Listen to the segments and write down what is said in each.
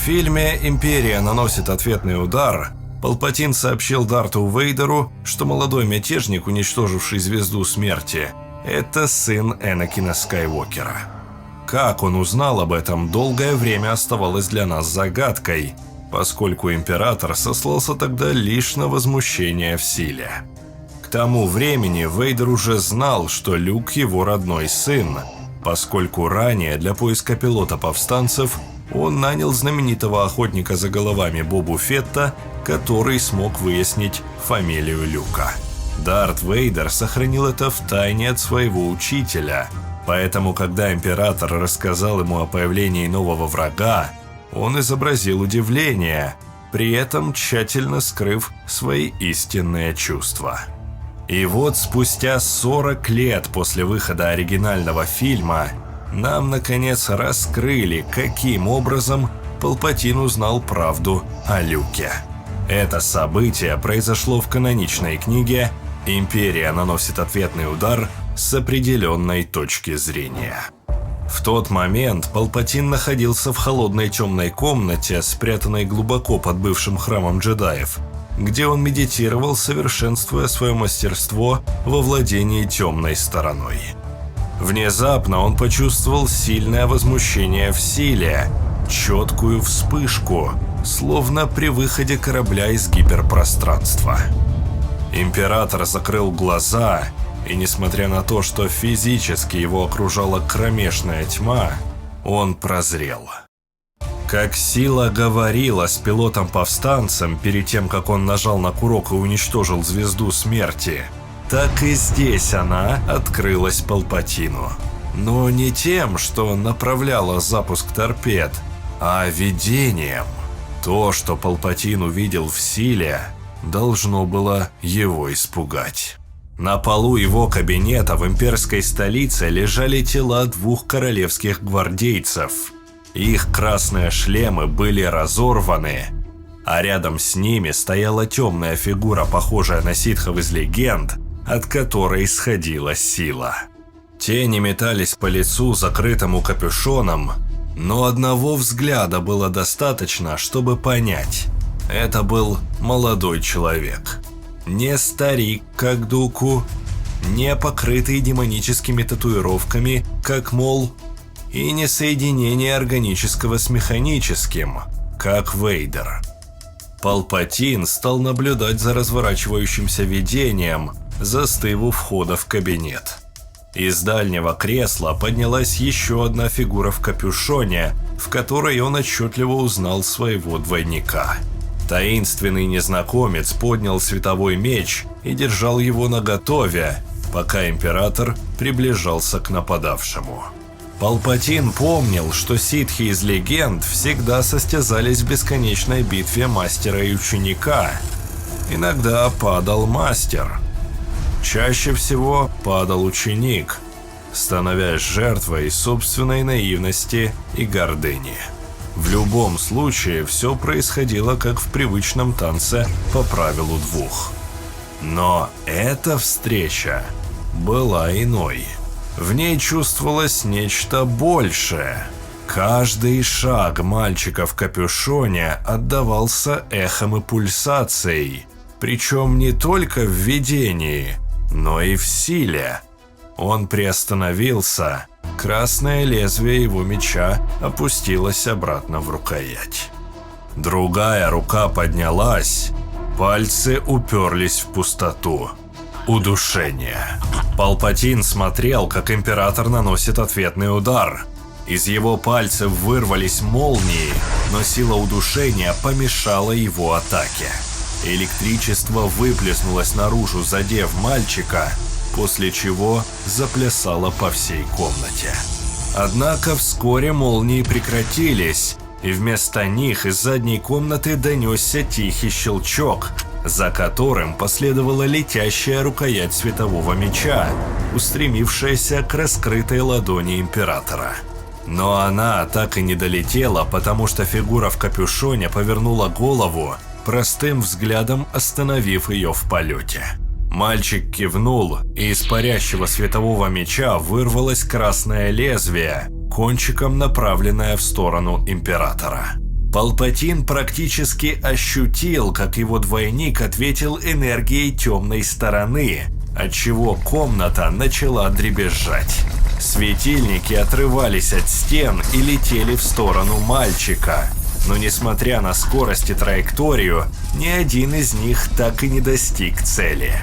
В фильме «Империя наносит ответный удар» Палпатин сообщил Дарту Вейдеру, что молодой мятежник, уничтоживший Звезду Смерти, это сын Энакина Скайуокера. Как он узнал об этом, долгое время оставалось для нас загадкой, поскольку император сослался тогда лишь на возмущение в силе. К тому времени Вейдер уже знал, что Люк его родной сын, поскольку ранее для поиска пилота повстанцев он нанял знаменитого охотника за головами Бобу Фетта, который смог выяснить фамилию Люка. Дарт Вейдер сохранил это в тайне от своего учителя, поэтому, когда император рассказал ему о появлении нового врага, он изобразил удивление, при этом тщательно скрыв свои истинные чувства. И вот спустя 40 лет после выхода оригинального фильма нам, наконец, раскрыли, каким образом Палпатин узнал правду о Люке. Это событие произошло в каноничной книге «Империя наносит ответный удар» с определенной точки зрения. В тот момент Палпатин находился в холодной темной комнате, спрятанной глубоко под бывшим храмом джедаев, где он медитировал, совершенствуя свое мастерство во владении темной стороной. Внезапно он почувствовал сильное возмущение в силе, четкую вспышку, словно при выходе корабля из гиперпространства. Император закрыл глаза, и несмотря на то, что физически его окружала кромешная тьма, он прозрел. Как сила говорила с пилотом-повстанцем перед тем, как он нажал на курок и уничтожил Звезду Смерти, так и здесь она открылась Палпатину. Но не тем, что направляла запуск торпед, а видением. То, что Палпатин увидел в силе, должно было его испугать. На полу его кабинета в имперской столице лежали тела 2 королевских гвардейцев. Их красные шлемы были разорваны, а рядом с ними стояла темная фигура, похожая на ситхов из легенд, от которой исходила сила. Тени метались по лицу, закрытому капюшоном, но одного взгляда было достаточно, чтобы понять – это был молодой человек. Не старик, как Дуку, не покрытый демоническими татуировками, как Мол, и не соединение органического с механическим, как Вейдер. Палпатин стал наблюдать за разворачивающимся видением, застыв у входа в кабинет. Из дальнего кресла поднялась еще одна фигура в капюшоне, в которой он отчетливо узнал своего двойника. Таинственный незнакомец поднял световой меч и держал его наготове, пока император приближался к нападавшему. Палпатин помнил, что ситхи из легенд всегда состязались в бесконечной битве мастера и ученика. Иногда падал мастер. Чаще всего падал ученик, становясь жертвой собственной наивности и гордыни. В любом случае, все происходило как в привычном танце по правилу 2. Но эта встреча была иной. В ней чувствовалось нечто большее. Каждый шаг мальчика в капюшоне отдавался эхом и пульсацией, причем не только в видении, но и в силе. Он приостановился, красное лезвие его меча опустилось обратно в рукоять. Другая рука поднялась, пальцы уперлись в пустоту. Удушение. Палпатин смотрел, как император наносит ответный удар. Из его пальцев вырвались молнии, но сила удушения помешала его атаке. Электричество выплеснулось наружу, задев мальчика, после чего заплясало по всей комнате. Однако вскоре молнии прекратились, и вместо них из задней комнаты донесся тихий щелчок, за которым последовала летящая рукоять светового меча, устремившаяся к раскрытой ладони императора. Но она так и не долетела, потому что фигура в капюшоне повернула голову, простым взглядом остановив ее в полете. Мальчик кивнул, и из парящего светового меча вырвалось красное лезвие, кончиком направленное в сторону императора. Палпатин практически ощутил, как его двойник ответил энергией темной стороны, отчего комната начала дребезжать. Светильники отрывались от стен и летели в сторону мальчика. Но несмотря на скорость и траекторию, ни один из них так и не достиг цели.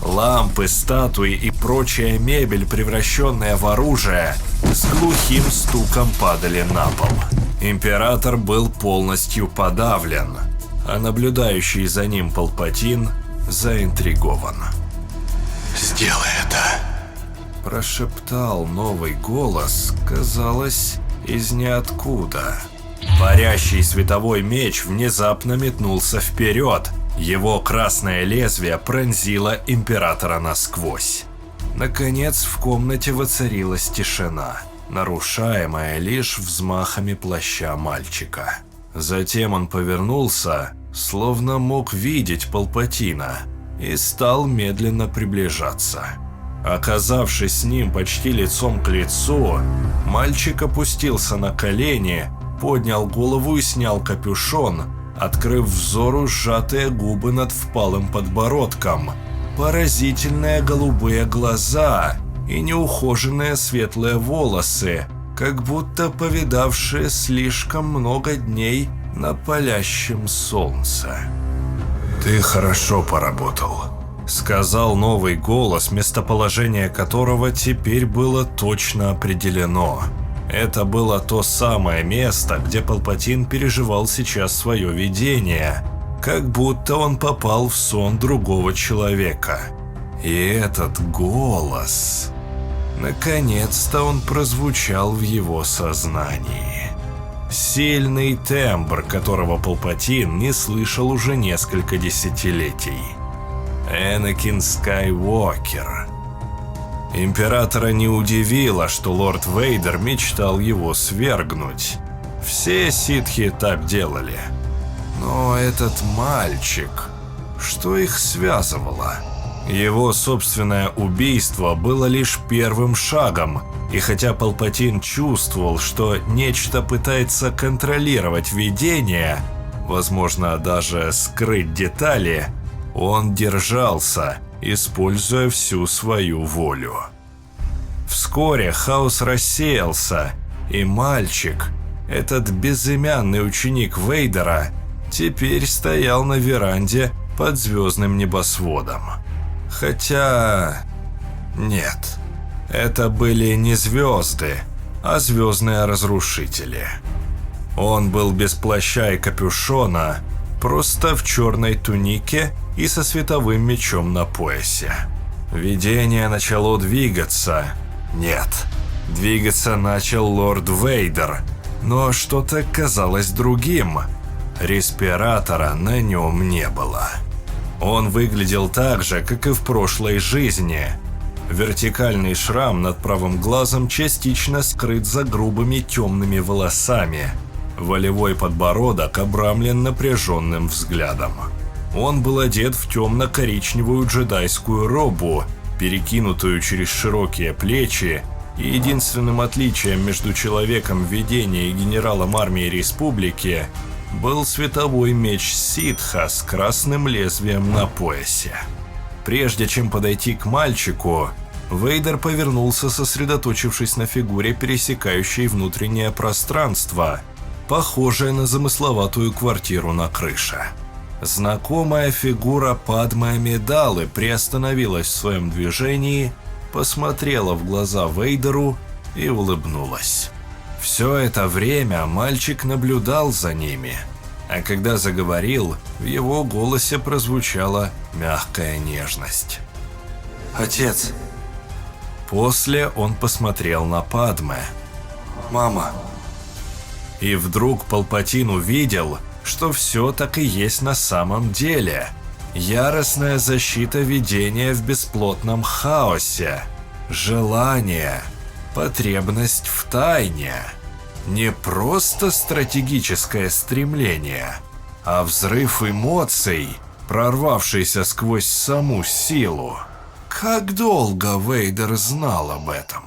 Лампы, статуи и прочая мебель, превращенная в оружие, с глухим стуком падали на пол. Император был полностью подавлен, а наблюдающий за ним Палпатин заинтригован. «Сделай это!» – прошептал новый голос, казалось, из ниоткуда. Парящий световой меч внезапно метнулся вперед. Его красное лезвие пронзило императора насквозь. Наконец в комнате воцарилась тишина, нарушаемая лишь взмахами плаща мальчика. Затем он повернулся, словно мог видеть Палпатина, и стал медленно приближаться. Оказавшись с ним почти лицом к лицу, мальчик опустился на колени, поднял голову и снял капюшон, открыв взору сжатые губы над впалым подбородком, поразительные голубые глаза и неухоженные светлые волосы, как будто повидавшие слишком много дней на палящем солнце. «Ты хорошо поработал», — сказал новый голос, местоположение которого теперь было точно определено. Это было то самое место, где Палпатин переживал сейчас свое видение, как будто он попал в сон другого человека. И этот голос... Наконец-то он прозвучал в его сознании. Сильный тембр, которого Палпатин не слышал уже несколько десятилетий. Энакин Скайуокер. Императора не удивило, что лорд Вейдер мечтал его свергнуть. Все ситхи так делали. Но этот мальчик... Что их связывало? Его собственное убийство было лишь первым шагом, и хотя Палпатин чувствовал, что нечто пытается контролировать видение, возможно, даже скрыть детали, он держался, используя всю свою волю. Вскоре хаос рассеялся, и мальчик, этот безымянный ученик Вейдера, теперь стоял на веранде под звездным небосводом. Хотя... нет, это были не звезды, а звездные разрушители. Он был без плаща и капюшона, просто в черной тунике и со световым мечом на поясе. Видение начало двигаться. Нет, двигаться начал лорд Вейдер, но что-то казалось другим. Респиратора на нем не было. Он выглядел так же, как и в прошлой жизни. Вертикальный шрам над правым глазом частично скрыт за грубыми темными волосами. Волевой подбородок обрамлен напряженным взглядом. Он был одет в темно-коричневую джедайскую робу, перекинутую через широкие плечи, и единственным отличием между человеком видения и генералом армии республики был световой меч ситха с красным лезвием на поясе. Прежде чем подойти к мальчику, Вейдер повернулся, сосредоточившись на фигуре, пересекающей внутреннее пространство, похожее на замысловатую квартиру на крыше. Знакомая фигура Падме Амидалы приостановилась в своем движении, посмотрела в глаза Вейдеру и улыбнулась. Все это время мальчик наблюдал за ними, а когда заговорил, в его голосе прозвучала мягкая нежность. «Отец!» После он посмотрел на Падме. «Мама!» И вдруг Палпатин увидел, что все так и есть на самом деле. Яростная защита видения в бесплотном хаосе. Желание. Потребность в тайне. Не просто стратегическое стремление, а взрыв эмоций, прорвавшийся сквозь саму силу. Как долго Вейдер знал об этом?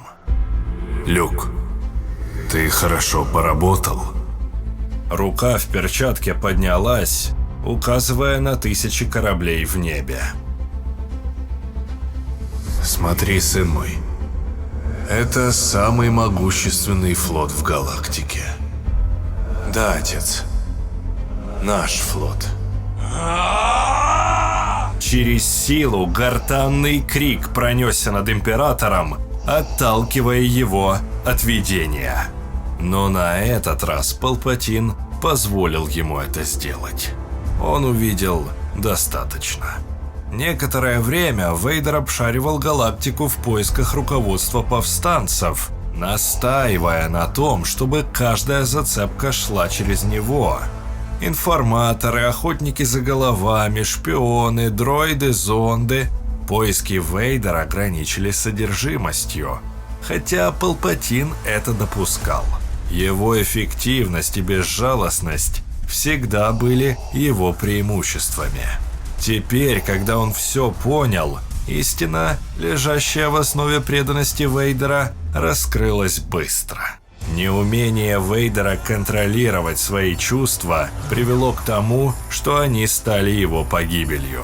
«Люк, ты хорошо поработал». Рука в перчатке поднялась, указывая на тысячи кораблей в небе. Смотри, сын мой. Это самый могущественный флот в галактике. Да, отец. Наш флот. Через силу гортанный крик пронесся над императором, отталкивая его от видения. Но на этот раз Палпатин позволил ему это сделать. Он увидел достаточно. Некоторое время Вейдер обшаривал галактику в поисках руководства повстанцев, настаивая на том, чтобы каждая зацепка шла через него. Информаторы, охотники за головами, шпионы, дроиды, зонды. Поиски Вейдера ограничились содержимостью, хотя Палпатин это допускал. Его эффективность и безжалостность всегда были его преимуществами. Теперь, когда он все понял, истина, лежащая в основе преданности Вейдера, раскрылась быстро. Неумение Вейдера контролировать свои чувства привело к тому, что они стали его погибелью.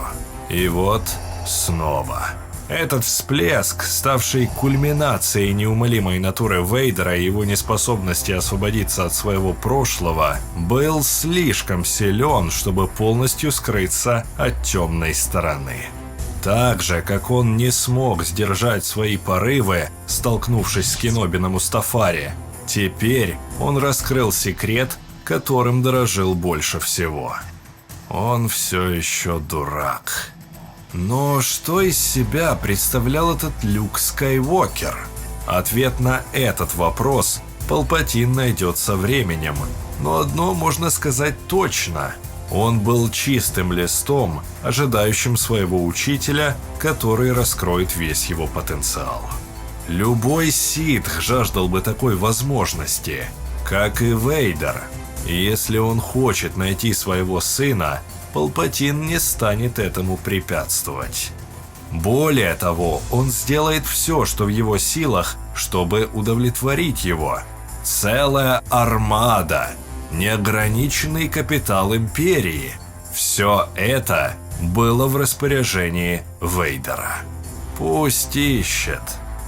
И вот снова. Этот всплеск, ставший кульминацией неумолимой натуры Вейдера и его неспособности освободиться от своего прошлого, был слишком силен, чтобы полностью скрыться от темной стороны. Так же, как он не смог сдержать свои порывы, столкнувшись с Кеноби на Мустафаре, теперь он раскрыл секрет, которым дорожил больше всего. Он все еще дурак. Но что из себя представлял этот Люк Скайуокер? Ответ на этот вопрос Палпатин найдет со временем. Но одно можно сказать точно. Он был чистым листом, ожидающим своего учителя, который раскроет весь его потенциал. Любой ситх жаждал бы такой возможности, как и Вейдер. И если он хочет найти своего сына, Палпатин не станет этому препятствовать. Более того, он сделает все, что в его силах, чтобы удовлетворить его. Целая армада, неограниченный капитал Империи – все это было в распоряжении Вейдера. Пусть ищет,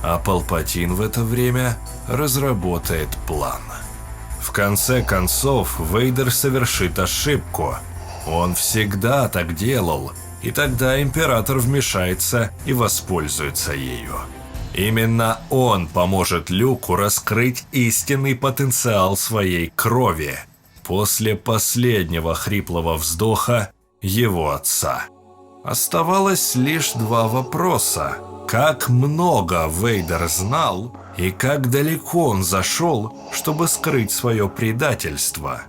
а Палпатин в это время разработает план. В конце концов, Вейдер совершит ошибку. Он всегда так делал, и тогда император вмешается и воспользуется ею. Именно он поможет Люку раскрыть истинный потенциал своей крови после последнего хриплого вздоха его отца. Оставалось лишь два вопроса. Как много Вейдер знал и как далеко он зашел, чтобы скрыть свое предательство?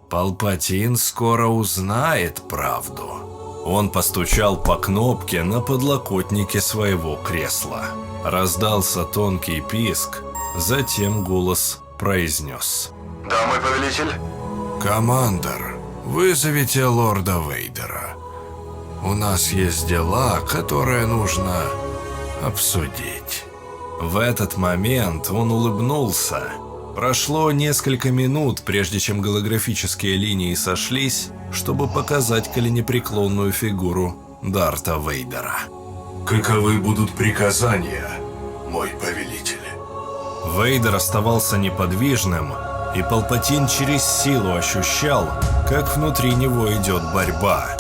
Палпатин скоро узнает правду. Он постучал по кнопке на подлокотнике своего кресла. Раздался тонкий писк, затем голос произнес: Да, мой повелитель. Командор, вызовите лорда Вейдера. У нас есть дела, которые нужно обсудить. В этот момент он улыбнулся. Прошло несколько минут, прежде чем голографические линии сошлись, чтобы показать коленепреклонную фигуру Дарта Вейдера. Каковы будут приказания, мой повелитель? Вейдер оставался неподвижным, и Палпатин через силу ощущал, как внутри него идет борьба,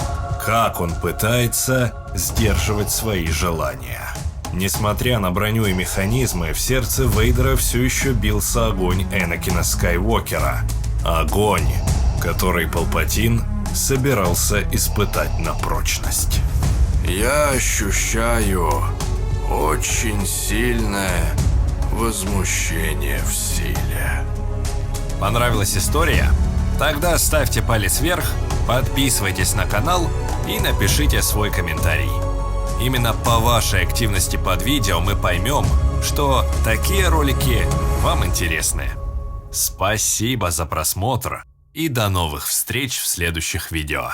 как он пытается сдерживать свои желания. Несмотря на броню и механизмы, в сердце Вейдера все еще бился огонь Энакина Скайуокера. Огонь, который Палпатин собирался испытать на прочность. Я ощущаю очень сильное возмущение в силе. Понравилась история? Тогда ставьте палец вверх, подписывайтесь на канал и напишите свой комментарий. Именно по вашей активности под видео мы поймем, что такие ролики вам интересны. Спасибо за просмотр и до новых встреч в следующих видео.